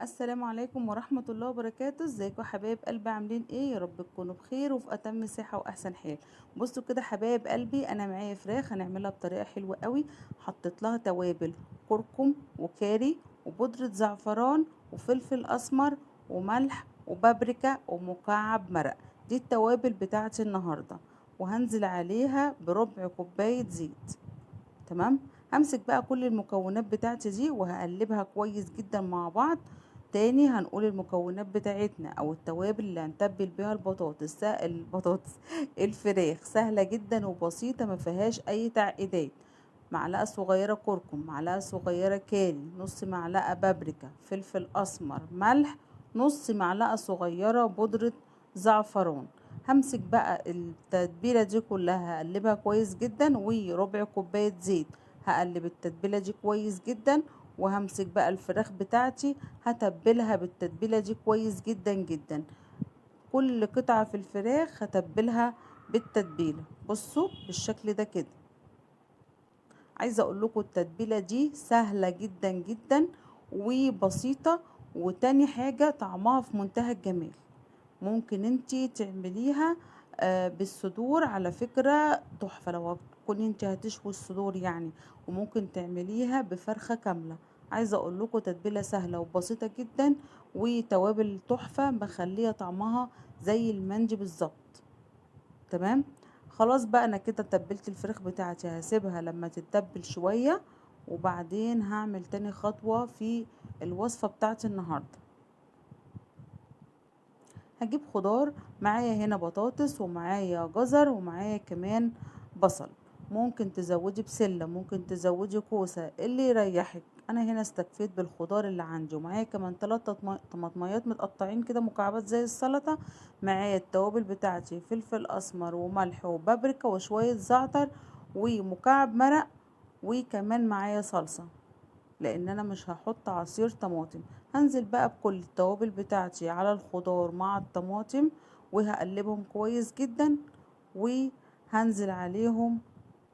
السلام عليكم ورحمة الله وبركاته. ازيكم يا حبايب قلبي؟ عاملين ايه؟ يا رب تكونوا بخير وفي اتم صحة واحسن حال. بصوا كده حبايب قلبي، انا معايا فراخ هنعملها بطريقة حلوة قوي. حطيت لها توابل كركم وكاري وبودرة زعفران وفلفل اسمر وملح وبابريكا ومكعب مرق. دي التوابل بتاعتي النهاردة، وهنزل عليها بربع كوباية زيت. تمام. همسك بقى كل المكونات بتاعتي دي وهقلبها كويس جدا مع بعض. تاني هنقول المكونات بتاعتنا او التوابل اللي هنتبل بيها البطاطس الفراخ سهلة جدا وبسيطة، ما فيهاش اي تعقيدات. معلقة صغيرة كركم، معلقة صغيرة كاري، نص معلقة بابريكا، فلفل اسمر، ملح، نص معلقة صغيرة بودرة زعفران. همسك بقى التتبيلة دي كلها هقلبها كويس جدا، وربع كوباية زيت. هقلب التتبيلة دي كويس جدا، وهمسك بقى الفراخ بتاعتي هتبلها بالتتبيلة دي كويس جدا جدا. كل قطعة في الفراخ هتبلها بالتتبيلة. بصوا بالشكل ده كده. عايزة اقول لكم التتبيلة دي سهلة جدا جدا وبسيطة. وتاني حاجة طعمها في منتهى الجمال. ممكن انتي تعمليها بالصدور، على فكرة تحفة لو تكون انتي هتشوي الصدور يعني. وممكن تعمليها بفرخة كاملة. عايزة اقول لكم تتبيلة سهلة وبسيطة جدا، وتوابل تحفة مخلية طعمها زي المندي بالظبط. تمام. خلاص بقى انا كده تبلت الفراخ بتاعتي، هسيبها لما تتبل شوية. وبعدين هعمل تاني خطوة في الوصفة بتاعتي النهاردة. هجيب خضار. معايا هنا بطاطس ومعايا جزر ومعايا كمان بصل. ممكن تزودي بسلة، ممكن تزودي كوسة، اللي يريحك. انا هنا استكفيت بالخضار اللي عندي، ومعايا كمان 3 طماطميات متقطعين كده مكعبات زي السلطة. معايا التوابل بتاعتي فلفل اسمر وملح وبابريكا وشوية زعتر ومكعب مرق. وكمان معايا صلصة، لان انا مش هحط عصير طماطم. هنزل بقى بكل التوابل بتاعتي على الخضار مع الطماطم، وهقلبهم كويس جدا. وهنزل عليهم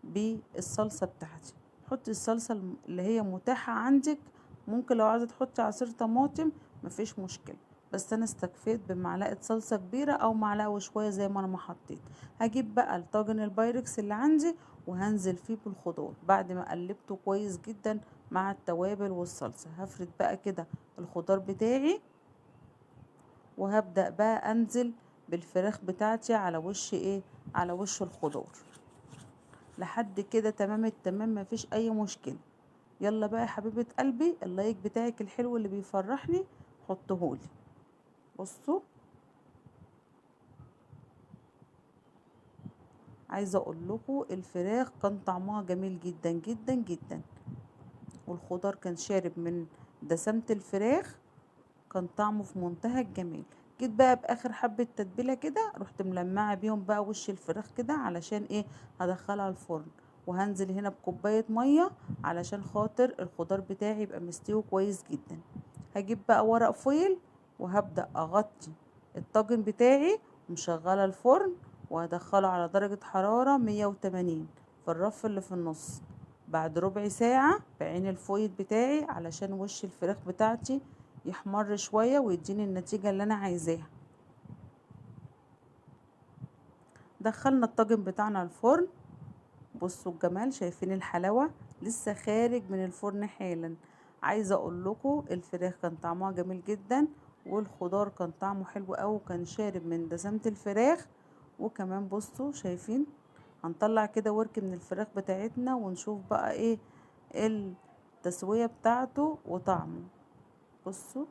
بالصلصة بتاعتي. حطي الصلصة اللي هي متاحة عندك. ممكن لو عايزة تحطي عصير طماطم مفيش مشكلة، بس انا استكفيت بمعلقة صلصة كبيرة او معلقة وشوية زي ما انا ما حطيت. هجيب بقى الطاجن البايركس اللي عندي، وهنزل فيه بالخضار بعد ما قلبته كويس جدا مع التوابل والصلصة. هفرد بقى كده الخضار بتاعي، وهبدأ بقى انزل بالفراخ بتاعتي على وش ايه، على وش الخضار. لحد كده تمام التمام، مفيش اي مشكلة. يلا بقى يا حبيبة قلبي، اللايك بتاعك الحلو اللي بيفرحني حطهولي. بصوا، عايزة اقول لكم الفراخ كان طعمها جميل جدا جدا جدا، والخضار كان شارب من دسامة الفراخ. كان طعمه في منتهى الجمال. جيت بقى باخر حبة تتبيلة كده، رحت ملمعة بيهم بقى وش الفراخ كده، علشان ايه؟ هدخلها الفرن. وهنزل هنا بكوباية مية علشان خاطر الخضار بتاعي يبقى مستوي كويس جدا. هجيب بقى ورق فويل، وهبدأ اغطي الطاجن بتاعي، ومشغلة الفرن. وهدخله على درجة حرارة 180 في الرف اللي في النص. بعد ربع ساعة بعين الفويل بتاعي علشان وش الفراخ بتاعتي يحمر شوية ويديني النتيجة اللي انا عايزاها. دخلنا الطاجن بتاعنا الفرن. بصوا الجمال، شايفين الحلاوة؟ لسه خارج من الفرن حالا. عايزة اقول لكم الفراخ كان طعمها جميل جدا، والخضار كان طعمه حلو قوي وكان شارب من دسامة الفراخ. وكمان بصوا شايفين، هنطلع كده ورك من الفراخ بتاعتنا ونشوف بقى ايه التسوية بتاعته وطعمه. بصوا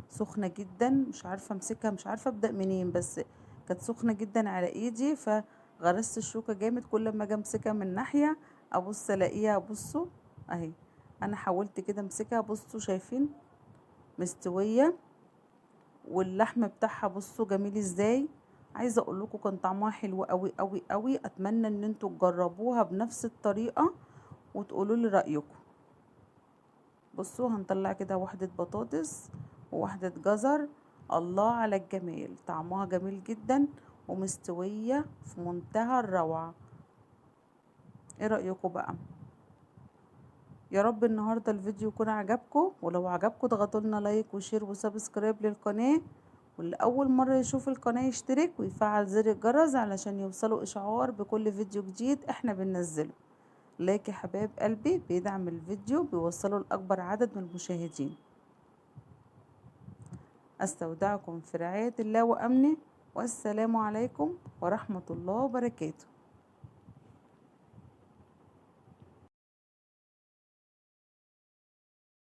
سخنة جدا، مش عارفة امسكها، مش عارفة ابدأ منين، بس كانت سخنة جدا على ايدي، فغرست الشوكة جامد. كل ما اجي امسكها من ناحية ابص الاقيها. بصوا اهي، انا حاولت كده امسكها. بصوا شايفين مستوية، واللحم بتاعها بصوا جميل ازاي. عايزة اقول لكم كان طعمها حلو قوي قوي قوي. اتمنى ان انتوا تجربوها بنفس الطريقة وتقولوا لي رأيكم. بصوا هنطلع كده واحدة بطاطس وواحدة جزر. الله على الجمال، طعمها جميل جدا ومستوية في منتهى الروعة. ايه رأيكم بقى؟ يا رب النهاردة الفيديو يكون عجبكم، ولو عجبكم اضغطوا لنا لايك وشير وسبسكرايب للقناة، واللي اول مرة يشوف القناة يشترك ويفعل زر الجرس علشان يوصلوا اشعار بكل فيديو جديد احنا بننزله. لايك يا حبايب قلبي بيدعم الفيديو، بيوصله لأكبر عدد من المشاهدين. استودعكم في رعاية الله وأمنه، والسلام عليكم ورحمة الله وبركاته.